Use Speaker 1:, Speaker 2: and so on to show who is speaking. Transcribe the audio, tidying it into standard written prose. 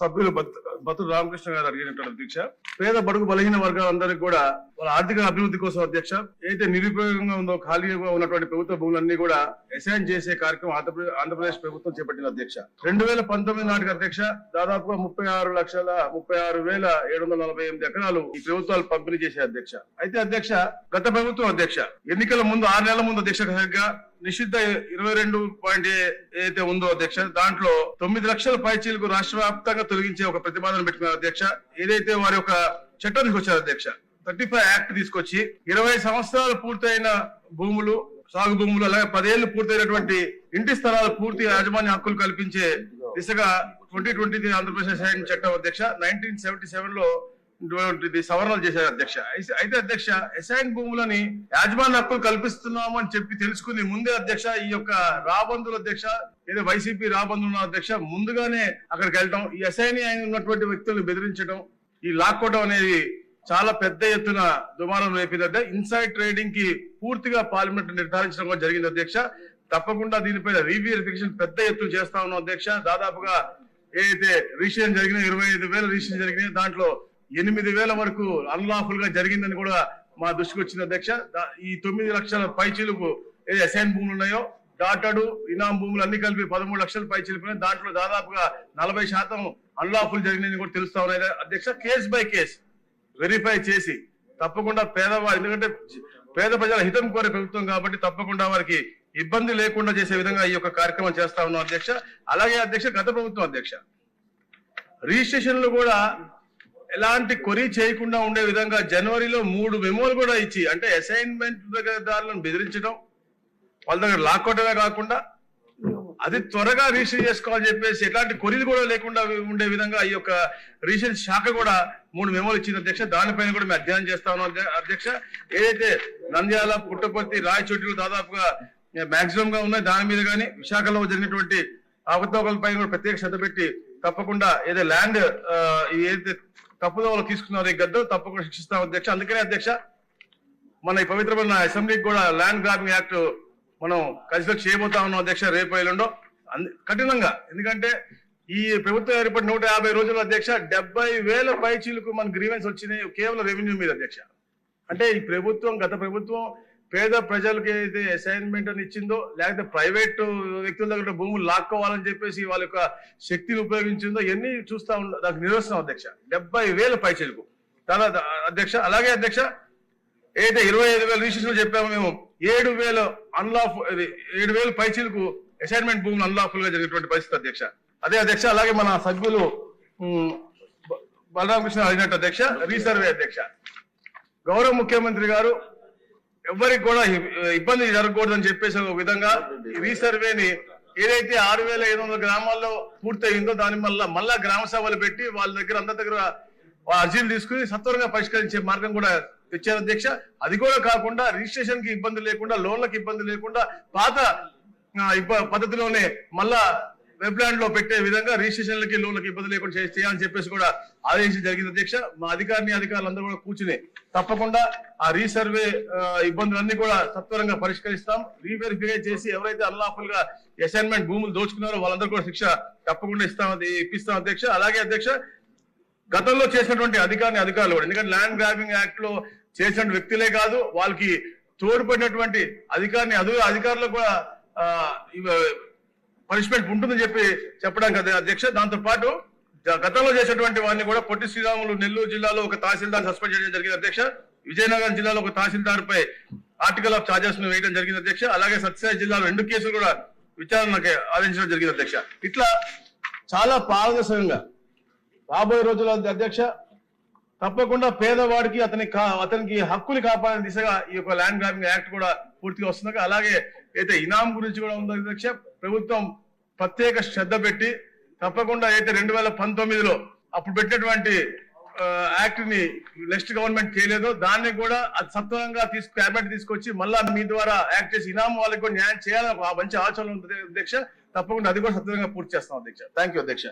Speaker 1: సభ్యులు బతులు రామకృష్ణ గారు అడిగినటువంటి అధ్యక్ష, పేద బడుగు బలహీన వర్గాలందరికీ కూడా వాళ్ళ ఆర్థిక అభివృద్ధి కోసం అధ్యక్ష ఏదైతే నిరుపయోగంగా ఉందో ఖాళీగా ఉన్నటువంటి ప్రభుత్వ భూములన్నీ కూడా అసైన్ చేసే కార్యక్రమం ఆంధ్రప్రదేశ్ ప్రభుత్వం చేపట్టింది అధ్యక్ష. 2019 నాటికి అధ్యక్ష దాదాపుగా 36,36,748 ఎకరాలు ఈ ప్రభుత్వాలు పంపిణీ చేసే అధ్యక్ష. అయితే అధ్యక్ష గత ప్రభుత్వం అధ్యక్ష ఎన్నికల ముందు 6 నెలల ముందు అధ్యక్ష నిషిద్ధ 22 ఏదైతే ఉందో అధ్యక్ష దాంట్లో 9 లక్షల పైచీలకు రాష్ట్ర వ్యాప్తంగా తొలగించే ఒక ప్రతిపాదన పెట్టుకున్నారు అధ్యక్ష. ఏదైతే వారి యొక్క చట్టం తీసుకొచ్చారు అధ్యక్ష, 35 యాక్ట్ తీసుకొచ్చి 20 సంవత్సరాలు పూర్తయిన భూములు, సాగు భూములు, అలాగే 10 ఏళ్లు పూర్తయినటువంటి ఇంటి స్థలాలు పూర్తి యాజమాన్య హక్కులు కల్పించే దిశగా 2020 ఆంధ్రప్రదేశ్ అసైన్ చట్టం అధ్యక్ష 1977 లో సవరణలు చేశారు అధ్యక్ష. అయితే అధ్యక్ష అసైన్ భూములని యాజమాన్య హక్కులు కల్పిస్తున్నాము అని చెప్పి తెలుసుకుని ముందే అధ్యక్ష ఈ యొక్క రాబందుల అధ్యక్ష ఏదో వైసీపీ రాబందుల అధ్యక్ష ముందుగానే అక్కడికి వెళ్ళటం, ఈ అసైన్ అయిన ఉన్నటువంటి వ్యక్తులను బెదిరించడం, ఈ లాక్కోవడం అనేది చాలా పెద్ద ఎత్తున దుమారం రేపింది. ఇన్సైడ్ ట్రేడింగ్ కి పూర్తిగా పార్లమెంట్ నిర్ధారించడం కూడా జరిగింది అధ్యక్ష. తప్పకుండా దీనిపైన రీవెరిఫికేషన్ పెద్ద ఎత్తున చేస్తా ఉన్నాం అధ్యక్ష. దాదాపుగా ఏదైతే రిజిస్ట్రేషన్ జరిగినాయి 25,000 రిజిస్ట్రేషన్ జరిగినాయి, దాంట్లో 8,000 వరకు అన్లాఫుల్ గా జరిగిందని కూడా మా దృష్టికి వచ్చింది అధ్యక్ష. ఈ 9 లక్షల పైచీలకు ఏది అసైన్ భూములు ఉన్నాయో డాటాడు ఇనాం భూములు అన్ని కలిపి 13 లక్షల పైచీలకు దాంట్లో దాదాపుగా 40% అన్లాఫుల్ జరిగినాయని కూడా తెలుస్తా ఉన్నాయి అధ్యక్ష. కేస్ బై కేస్ వెరిఫై చేసి తప్పకుండా పేదవారు, ఎందుకంటే పేద ప్రజల హితం కోరే ప్రభుత్వం కాబట్టి తప్పకుండా వారికి ఇబ్బంది లేకుండా చేసే విధంగా ఈ యొక్క కార్యక్రమం చేస్తా ఉన్నాం అధ్యక్ష. అలాగే అధ్యక్ష గత ప్రభుత్వం అధ్యక్ష రిజిస్ట్రేషన్లు కూడా ఎలాంటి కొరీ చేయకుండా ఉండే విధంగా జనవరిలో 3 మెమోలు కూడా ఇచ్చి, అంటే అసైన్మెంట్ దారులను బెదిరించడం, వాళ్ళ దగ్గర లాక్కోవడమే కాకుండా అది త్వరగా రిజిస్టర్ చేసుకోవాలని చెప్పేసి ఎలాంటి కొరీలు కూడా లేకుండా ఉండే విధంగా ఈ యొక్క రిజిస్ట్రేషన్ శాఖ కూడా 3 మెమోలు ఇచ్చింది అధ్యక్ష. దానిపైన కూడా మేము అధ్యయనం చేస్తా ఉన్నాం అధ్యక్ష. ఏదైతే నంద్యాల, పుట్టపర్తి, రాయచోటిలో దాదాపుగా మాక్సిమం గా ఉన్నాయి, దాని మీద కానీ విశాఖలో జరిగినటువంటి అవకతవకలపైన కూడా ప్రత్యేక శ్రద్ధ పెట్టి తప్పకుండా ఏదో ల్యాండ్ ఏదైతే తప్పుదోవలు తీసుకున్నారు ఈ గద్దరు తప్పకుండా శిక్షిస్తాం అధ్యక్ష. అందుకనే అధ్యక్ష మన ఈ పవిత్రమైన అసెంబ్లీకి కూడా ల్యాండ్ గ్రాబింగ్ యాక్ట్ మనం కన్సిడర్ చేయబోతా ఉన్నాం అధ్యక్ష రేపు ఎల్లుండో కఠినంగా. ఎందుకంటే ఈ ప్రభుత్వం ఏర్పడి 150 రోజుల అధ్యక్ష 70,000 పైచీలకు మన గ్రీవెన్స్ వచ్చినాయి కేవలం రెవెన్యూ మీద అధ్యక్ష. అంటే ఈ ప్రభుత్వం గత ప్రభుత్వం పేద ప్రజలకు ఏదైతే అసైన్మెంట్ అని ఇచ్చిందో, లేకపోతే ప్రైవేట్ వ్యక్తుల దగ్గర భూములు లాక్కోవాలని చెప్పేసి వాళ్ళ యొక్క శక్తిని ఉపయోగించిందో ఇవన్నీ చూస్తా ఉన్నా దానికి నిరసనం అధ్యక్ష. 70,000 పైచీలకు తర్వాత అధ్యక్ష. అలాగే అధ్యక్ష ఏదైతే 25,000 రిజిస్ట్రేషన్ చెప్పామో మేము 7,000 7,000 పైచీలకు అసైన్మెంట్ భూములు అన్లాఫుల్ గా జరిగినటువంటి పరిస్థితి అధ్యక్ష. అదే అధ్యక్ష. అలాగే మన సభ్యులు బలరామకృష్ణ అడిగినట్టు అధ్యక్ష రీసర్వే అధ్యక్ష, గౌరవ ముఖ్యమంత్రి గారు ఎవరికి కూడా ఇబ్బంది జరగకూడదని చెప్పేసి ఒక విధంగా రీసర్వేని ఏదైతే 6,500 గ్రామాల్లో పూర్తయిందో దాని మళ్ళా గ్రామ సభలు పెట్టి వాళ్ళ దగ్గర అందరి దగ్గర అర్జీలు తీసుకుని సత్వరంగా పరిష్కరించే మార్గం కూడా తెచ్చారు అధ్యక్ష. అది కూడా కాకుండా రిజిస్ట్రేషన్ కి ఇబ్బంది లేకుండా, లోన్లకు ఇబ్బంది లేకుండా పాత పద్ధతిలోనే మళ్ళా వెబ్లాండ్ లో పెట్టే విధంగా రిజిస్ట్రేషన్లకి లోన్లకు ఇబ్బంది లేకుండా చేయాలని చెప్పేసి కూడా ఆదేశం జరిగింది అధ్యక్ష. మా అధికారులందరూ కూడా కూర్చుని తప్పకుండా ఆ రీసర్వే ఇబ్బందులన్నీ కూడా సత్వరంగా పరిష్కరిస్తాం. రీవెరిఫై చేసి ఎవరైతే అన్లాఫుల్ గా అసైన్మెంట్ భూములు దోచుకున్నారో వాళ్ళందరూ కూడా శిక్ష తప్పకుండా ఇప్పిస్తాం అధ్యక్ష. అలాగే అధ్యక్ష గతంలో చేసినటువంటి అధికారులు కూడా, ఎందుకంటే ల్యాండ్ గ్రాబింగ్ యాక్ట్ లో చేసిన వ్యక్తులే కాదు వాళ్ళకి తోడ్పడినటువంటి అధికారులకు కూడా పనిష్మెంట్ ఉంటుందని చెప్పడానికి అధ్యక్ష. దాంతో పాటు గతంలో చేసినటువంటి వారిని కూడా పొట్టి శ్రీరాములు నెల్లూరు జిల్లాలో ఒక తహసీల్దార్ సస్పెండ్ చేయడం జరిగింది అధ్యక్ష. విజయనగరం జిల్లాలో ఒక తహసీల్దార్ పై ఆర్టికల్ ఆఫ్ చార్జెస్ వేయడం జరిగింది అధ్యక్ష. అలాగే సత్యసాయి జిల్లాలో 2 కేసులు కూడా విచారణకు ఆదేశించడం జరిగింది అధ్యక్ష. ఇట్లా చాలా పారదర్శకంగా రాబోయే రోజుల్లో అధ్యక్ష తప్పకుండా పేదవాడికి అతనికి హక్కులు కాపాడే దిశగా ఈ యొక్క ల్యాండ్ గ్రాబింగ్ యాక్ట్ కూడా పూర్తిగా వస్తుంది. అలాగే అయితే ఇనాం గురించి కూడా ఉంది అధ్యక్ష. ప్రభుత్వం ప్రత్యేక శ్రద్ధ పెట్టి తప్పకుండా అయితే 2019లో అప్పుడు పెట్టినటువంటి యాక్ట్ ని నెక్స్ట్ గవర్నమెంట్ చేయలేదో దాన్ని కూడా అది సత్వరంగా క్యాబినెట్ తీసుకొచ్చి మళ్ళా మీ ద్వారా యాక్ట్ చేసి ఇనాం వాళ్ళకి కూడా న్యాయం చేయాలని మంచి ఆలోచన ఉంది అధ్యక్ష. తప్పకుండా అది కూడా సత్వరంగా పూర్తి చేస్తాం అధ్యక్ష. థ్యాంక్ యూ అధ్యక్ష.